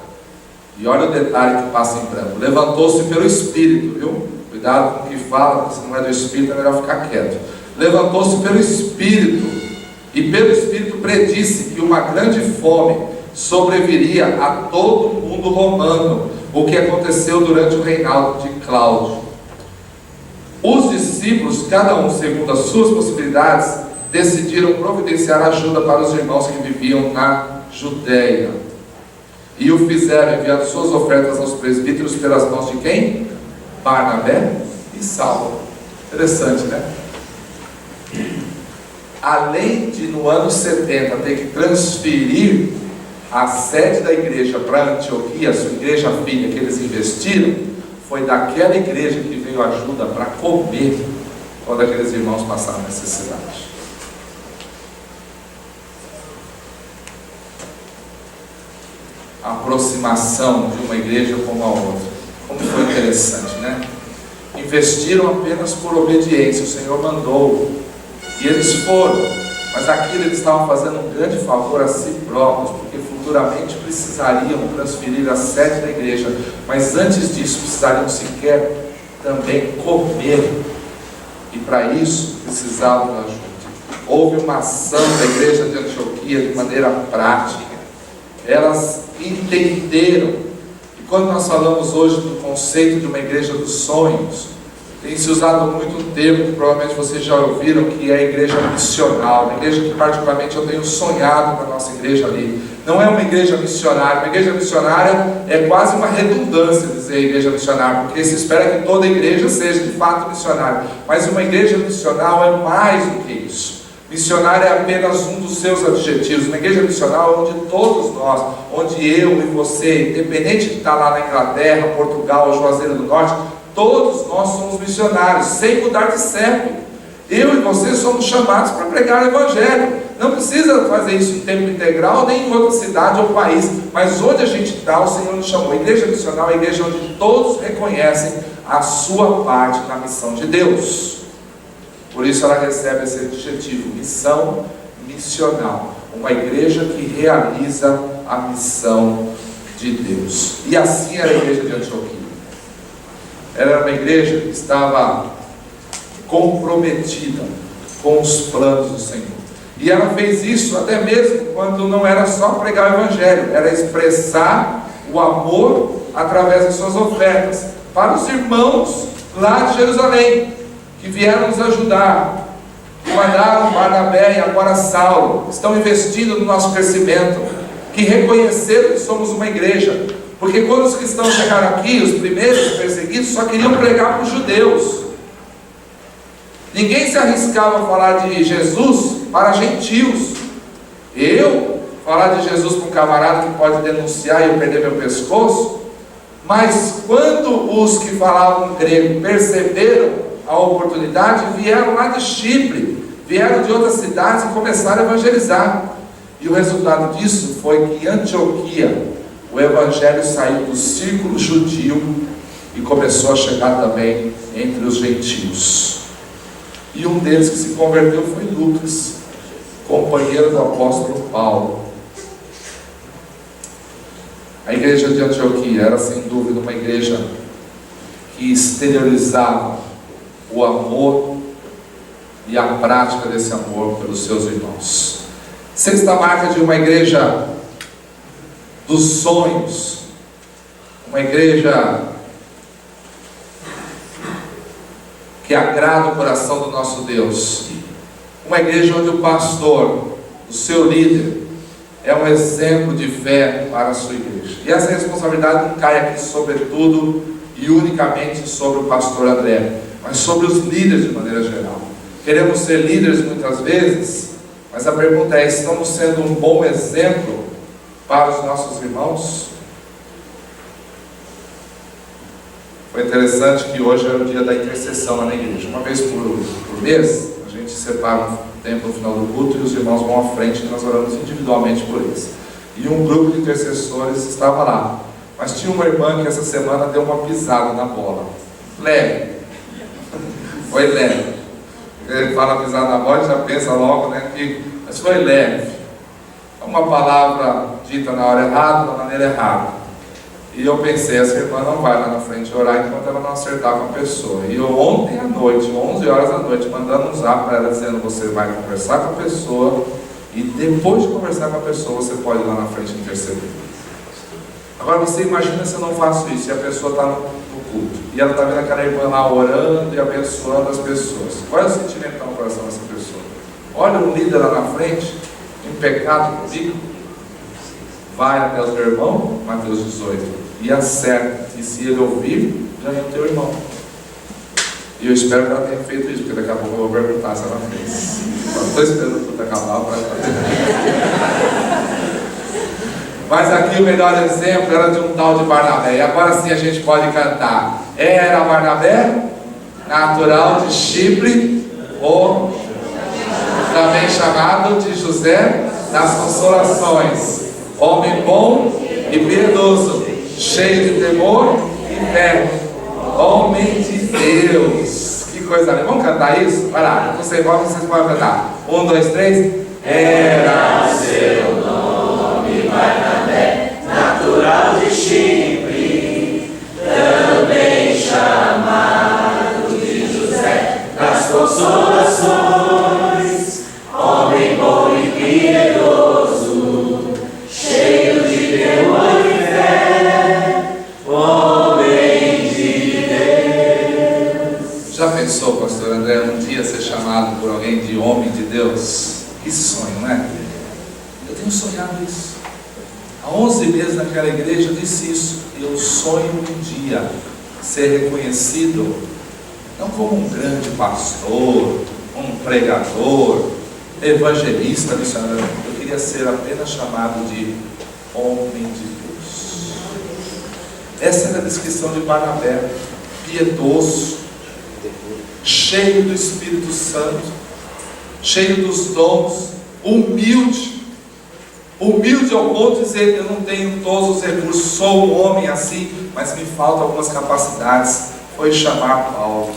e olha o detalhe que passa em branco, levantou-se pelo Espírito, viu? Cuidado com o que fala, porque se não é do Espírito é melhor ficar quieto. Levantou-se pelo Espírito, e pelo Espírito predisse que uma grande fome sobreviria a todo o mundo romano, o que aconteceu durante o reinado de Cláudio. Os discípulos, cada um segundo as suas possibilidades, decidiram providenciar ajuda para os irmãos que viviam na Judéia, e o fizeram enviando suas ofertas aos presbíteros pelas mãos de quem? Barnabé e Saulo. Interessante, né? Além de no ano 70 ter que transferir a sede da igreja para Antioquia, a sua igreja filha que eles investiram, foi daquela igreja que veio ajuda para comer quando aqueles irmãos passaram necessidade. A aproximação de uma igreja como a outra, como foi interessante, né? Investiram apenas por obediência, o Senhor mandou, e eles foram, mas aquilo eles estavam fazendo um grande favor a si próprios, porque futuramente precisariam transferir a sede da igreja, mas antes disso precisariam sequer também comer, e para isso precisavam de ajuda. Houve uma ação da igreja de Antioquia de maneira prática, elas entenderam, e quando nós falamos hoje do conceito de uma igreja dos sonhos, tem se usado muito um termo que provavelmente vocês já ouviram, que é a igreja missional, uma igreja que particularmente eu tenho sonhado na nossa igreja ali. Não é uma igreja missionária, uma igreja missionária é quase uma redundância dizer igreja missionária, porque se espera que toda igreja seja de fato missionária, mas uma igreja missional é mais do que isso. Missionário é apenas um dos seus adjetivos. Uma igreja missional é onde todos nós, onde eu e você, independente de estar lá na Inglaterra, Portugal ou Juazeiro do Norte, todos nós somos missionários, sem mudar de CEP. Eu e você somos chamados para pregar o Evangelho. Não precisa fazer isso em tempo integral, nem em outra cidade ou país, mas onde a gente está, o Senhor nos chamou. A igreja missional é a igreja onde todos reconhecem a sua parte na missão de Deus. Por isso ela recebe esse adjetivo, missão missional. Uma igreja que realiza a missão de Deus. E assim era a igreja de Antioquia. Ela era uma igreja que estava comprometida com os planos do Senhor. E ela fez isso até mesmo quando não era só pregar o Evangelho, era expressar o amor através das suas ofertas para os irmãos lá de Jerusalém, que vieram nos ajudar, que mandaram Barnabé e agora Saulo, estão investindo no nosso crescimento, que reconheceram que somos uma igreja, porque quando os cristãos chegaram aqui, os primeiros perseguidos só queriam pregar para os judeus, ninguém se arriscava a falar de Jesus para gentios. Eu falar de Jesus para um camarada que pode denunciar e eu perder meu pescoço, mas quando os que falavam grego perceberam a oportunidade, vieram lá de Chipre, vieram de outras cidades e começaram a evangelizar. E o resultado disso foi que em Antioquia o evangelho saiu do círculo judio e começou a chegar também entre os gentios. E um deles que se converteu foi Lucas, companheiro do apóstolo Paulo. A igreja de Antioquia era sem dúvida uma igreja que exteriorizava o amor e a prática desse amor pelos seus irmãos. Sexta marca de uma igreja dos sonhos, uma igreja que agrada o coração do nosso Deus, uma igreja onde o pastor, o seu líder, é um exemplo de fé para a sua igreja. E essa responsabilidade não cai aqui sobretudo e unicamente sobre o pastor André, mas sobre os líderes de maneira geral. Queremos ser líderes muitas vezes, mas a pergunta é: estamos sendo um bom exemplo para os nossos irmãos? Foi interessante que hoje é o dia da intercessão lá na igreja. Uma vez por mês, a gente separa um tempo no final do culto e os irmãos vão à frente e nós oramos individualmente por eles. E um grupo de intercessores estava lá. Mas tinha uma irmã que essa semana deu uma pisada na bola. Leve. Foi leve. Ele fala pisada na bola e já pensa logo, né? Mas foi leve. Uma palavra dita na hora errada, da maneira errada. E eu pensei, essa irmã não vai lá na frente orar enquanto ela não acertar com a pessoa. E eu ontem à noite, 11 horas da noite, mandando um zap para ela dizendo: você vai conversar com a pessoa e depois de conversar com a pessoa, você pode ir lá na frente interceder. Agora você imagina se eu não faço isso e a pessoa está no culto. E ela está vendo aquela irmã lá orando e abençoando as pessoas. Qual é o sentimento que está no coração dessa pessoa? Olha o líder lá na frente, em pecado comigo. Vai até o teu irmão, Mateus 18. E acerta, e se ele ouvir, ganha o teu irmão. E eu espero que ela tenha feito isso, porque daqui a pouco eu vou perguntar se ela fez. Estou esperando o culto acabar para fazer. Mas aqui o melhor exemplo era de um tal de Barnabé. E agora sim a gente pode cantar. Era Barnabé, natural de Chipre, ou também chamado de José das Consolações, homem bom e piedoso, cheio de temor e fé, homem de Deus. Que coisa linda. Vamos cantar isso? Vai lá, vocês podem cantar. 1, 2, 3. Era o seu nome Barnabé, natural de Chipre, também chamado de José das Consolações, homem bom e piedoso, cheio de temor e fé, homem de Deus. Já pensou, pastor André, um dia ser chamado por alguém de homem de Deus? Que sonho, não é? Eu tenho sonhado isso. Há 11 meses naquela igreja eu disse isso. Eu sonho um dia ser reconhecido, não como um grande pastor, um pregador, evangelista, missionário. Eu queria ser apenas chamado de homem de Deus. Essa era a descrição de Barnabé: piedoso, cheio do Espírito Santo, cheio dos dons, humilde ao ponto de dizer: eu não tenho todos os recursos, sou um homem assim, mas me faltam algumas capacidades. Foi chamar Paulo.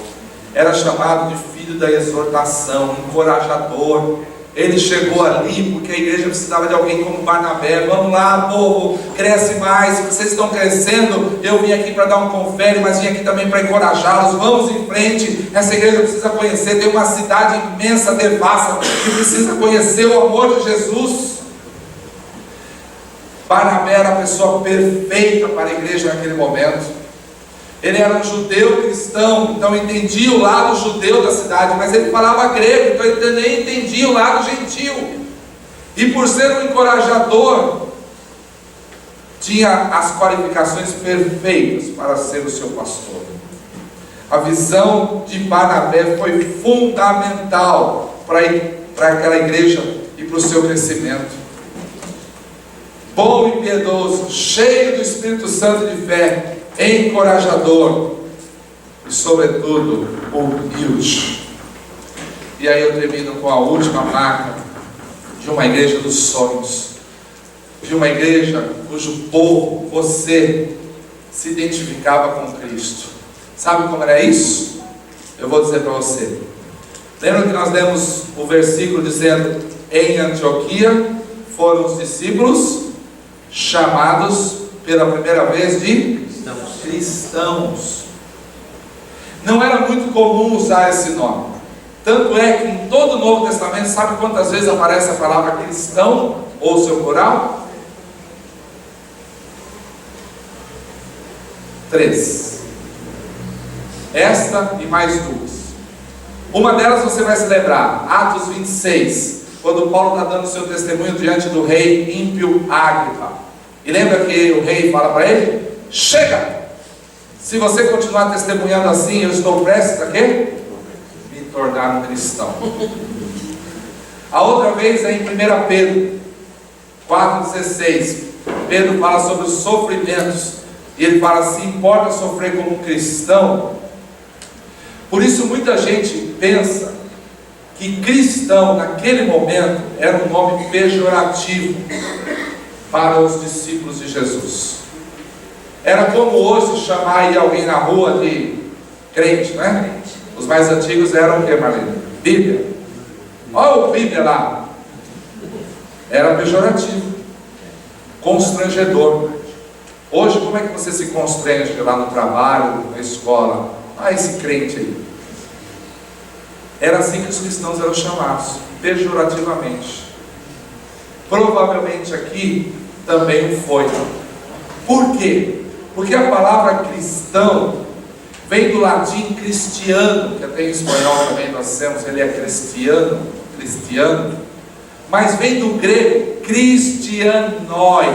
Era chamado de filho da exortação, encorajador. Ele chegou ali porque a igreja precisava de alguém como Barnabé. Vamos lá, povo, cresce mais. Vocês estão crescendo. Eu vim aqui para dar um confere, mas vim aqui também para encorajá-los. Vamos em frente. Essa igreja precisa conhecer. Tem uma cidade imensa, devassa, que precisa conhecer o amor de Jesus. Barnabé era a pessoa perfeita para a igreja naquele momento. Ele era um judeu cristão, então entendia o lado judeu da cidade, mas ele falava grego, então ele também entendia o lado gentil. E por ser um encorajador, tinha as qualificações perfeitas para ser o seu pastor. A visão de Barnabé foi fundamental para aquela igreja e para o seu crescimento. Bom e piedoso, cheio do Espírito Santo de fé, encorajador e, sobretudo, humilde. E aí eu termino com a última marca de uma igreja dos sonhos, de uma igreja cujo povo, você, se identificava com Cristo. Sabe como era isso? Eu vou dizer para você. Lembra que nós lemos o versículo dizendo: em Antioquia foram os discípulos chamados pela primeira vez de cristãos. Não era muito comum usar esse nome. Tanto é que em todo o Novo Testamento, sabe quantas vezes aparece a palavra cristão ou seu plural? 3. Esta e mais 2. Uma delas você vai se lembrar, Atos 26, quando Paulo está dando seu testemunho diante do rei ímpio Agripa. E lembra que o rei fala para ele: chega! Se você continuar testemunhando assim, eu estou prestes a quê? Me tornar um cristão. A outra vez é em 1 Pedro 4,16. Pedro fala sobre os sofrimentos. E ele fala assim: importa sofrer como um cristão. Por isso muita gente pensa que cristão naquele momento era um nome pejorativo para os discípulos de Jesus. Era como hoje chamar aí alguém na rua de crente, né? Os mais antigos eram o que, Marlene? Bíblia. Olha o Bíblia lá. Era pejorativo, constrangedor. Hoje, como é que você se constrange lá no trabalho, na escola? Ah, esse crente aí. Era assim que os cristãos eram chamados, pejorativamente. Provavelmente aqui também foi. Por quê? Porque a palavra cristão vem do latim cristiano, que até em espanhol também nós temos, ele é cristiano, mas vem do grego cristianoi.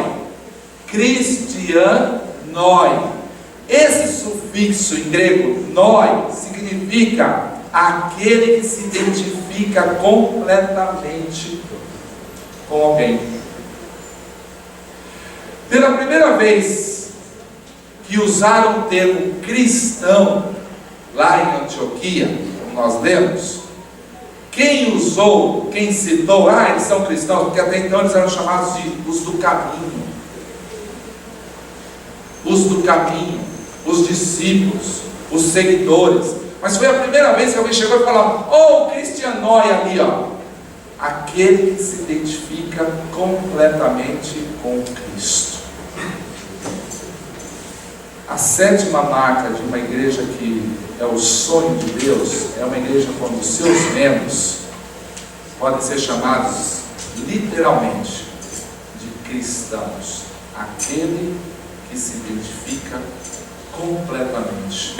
Esse sufixo em grego noi significa aquele que se identifica completamente com alguém. Pela primeira vez que usaram o termo cristão lá em Antioquia, como nós lemos, quem usou, quem citou, eles são cristãos, porque até então eles eram chamados de os do caminho. Os do caminho, os discípulos, os seguidores. Mas foi a primeira vez que alguém chegou e falou: o cristianói ali, aquele que se identifica completamente com Cristo. A sétima marca de uma igreja que é o sonho de Deus é uma igreja quando os seus membros podem ser chamados literalmente de cristãos, aquele que se identifica completamente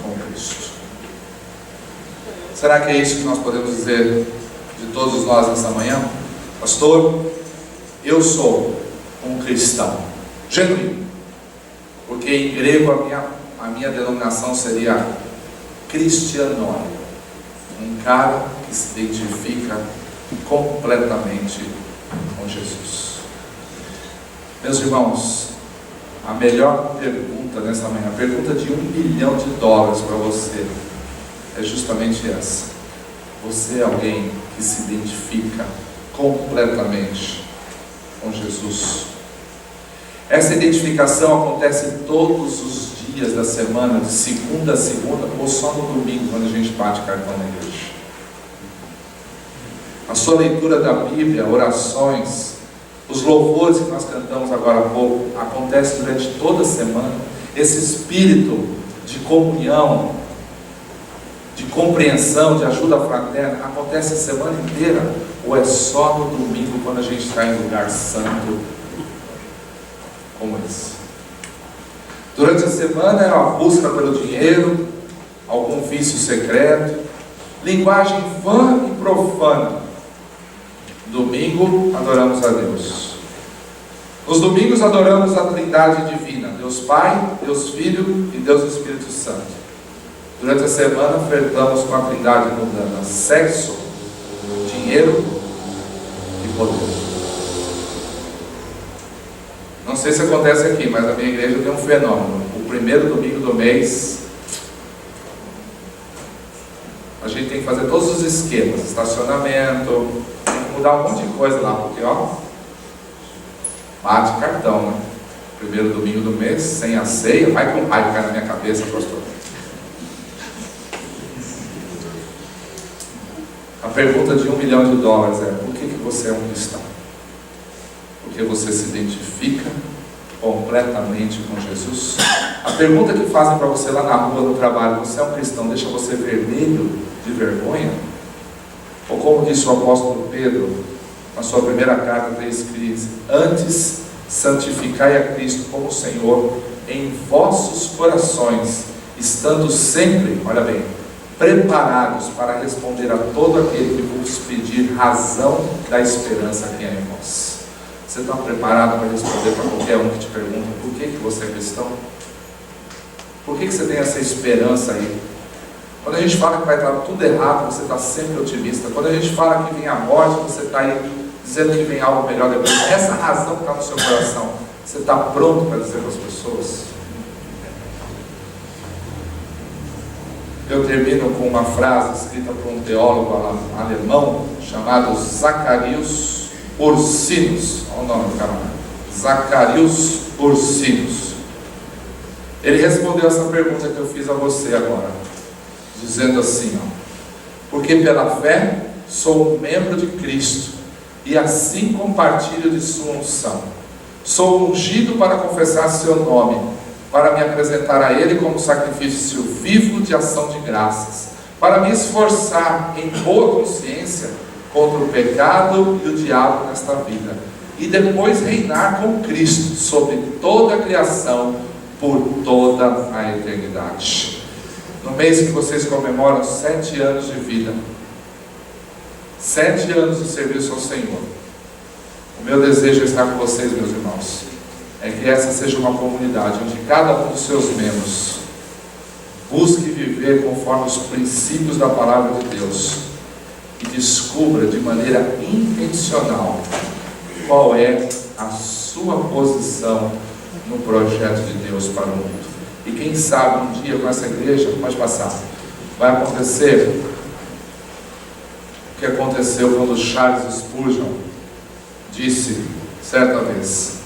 com Cristo. Será que é isso que nós podemos dizer de todos nós nessa manhã? Pastor, eu sou um cristão genuíno, porque em grego a minha denominação seria cristianói, um cara que se identifica completamente com Jesus. Meus irmãos, a melhor pergunta nessa manhã, a pergunta de $1 bilhão para você, é justamente essa: você é alguém que se identifica completamente com Jesus? Essa identificação acontece todos os dias da semana, de segunda a segunda, ou só no domingo, quando a gente bate cartão na igreja? A sua leitura da Bíblia, orações, os louvores que nós cantamos agora há pouco, acontece durante toda a semana. Esse espírito de comunhão, de compreensão, de ajuda fraterna, acontece a semana inteira, ou é só no domingo, quando a gente está em lugar santo como esse? Durante a semana é uma busca pelo dinheiro, algum vício secreto, linguagem vã e profana. Domingo adoramos a Deus. Nos domingos adoramos a Trindade Divina, Deus Pai, Deus Filho e Deus Espírito Santo. Durante a semana flertamos com a Trindade mundana: sexo, dinheiro e poder. Não sei se acontece aqui, mas na minha igreja tem um fenômeno. O primeiro domingo do mês, a gente tem que fazer todos os esquemas, estacionamento, tem que mudar um monte de coisa lá, porque bate cartão, né? Primeiro domingo do mês, sem a ceia, vai com o pai cai na minha cabeça, pastor. A pergunta de $1 milhão é: por que você é um cristão? Porque você se identifica completamente com Jesus? A pergunta que fazem para você lá na rua, no trabalho: você é um cristão, deixa você vermelho de vergonha? Ou como disse o apóstolo Pedro na sua primeira carta, 3,15: antes santificai a Cristo como Senhor em vossos corações, estando sempre, olha bem, preparados para responder a todo aquele que vos pedir razão da esperança que é em vós. Você está preparado para responder para qualquer um que te pergunta por que você é cristão? Por que você tem essa esperança aí? Quando a gente fala que vai estar tudo errado, você está sempre otimista. Quando a gente fala que vem a morte, você está aí dizendo que vem algo melhor depois. Essa razão que está no seu coração, você está pronto para dizer para as pessoas? Eu termino com uma frase escrita por um teólogo alemão chamado Zacharias Ursinus. Olha o nome do camarada, Zacharias Ursinus. Ele respondeu essa pergunta que eu fiz a você agora, dizendo assim, porque pela fé sou um membro de Cristo, e assim compartilho de sua unção. Sou ungido para confessar seu nome, para me apresentar a Ele como sacrifício vivo de ação de graças, para me esforçar em boa consciência contra o pecado e o diabo nesta vida, e depois reinar com Cristo sobre toda a criação por toda a eternidade. No mês que vocês comemoram 7 anos de vida, 7 anos de serviço ao Senhor, o meu desejo é estar com vocês, meus irmãos, é que essa seja uma comunidade onde cada um dos seus membros busque viver conforme os princípios da palavra de Deus e descubra de maneira intencional qual é a sua posição no projeto de Deus para o mundo. E quem sabe um dia com essa igreja, pode passar, vai acontecer o que aconteceu quando Charles Spurgeon disse certa vez: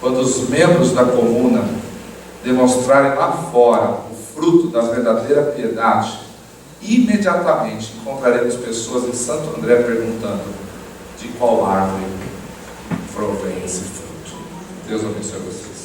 quando os membros da comuna demonstrarem lá fora o fruto da verdadeira piedade, imediatamente encontraremos pessoas em Santo André perguntando: de qual árvore provém esse fruto? Deus abençoe vocês.